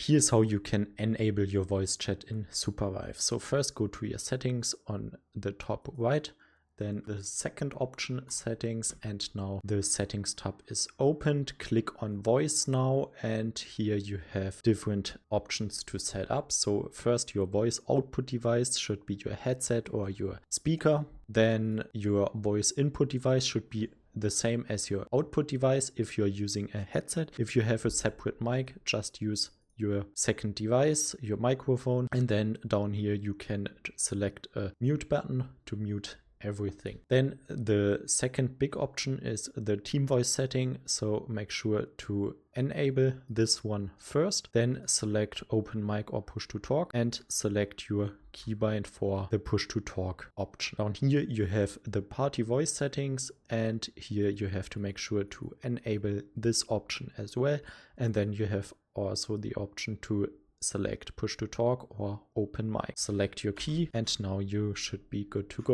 here's how you can enable your voice chat in Supervive. So first go to your settings on the top right, then the second option, settings, and now the settings tab is opened. Click on voice now, and here you have different options to set up. So first, your voice output device should be your headset or your speaker. Then your voice input device should be the same as your output device if you're using a headset. If you have a separate mic, just use your second device, your microphone, and then down here you can select a mute button to mute everything. Then the second big option is the team voice setting, so make sure to enable this one first, then select open mic or push to talk and select your keybind for the push to talk option. Down here you have the party voice settings, and here you have to make sure to enable this option as well, and then you have also the option to select push to talk or open mic. Select your key, and now you should be good to go.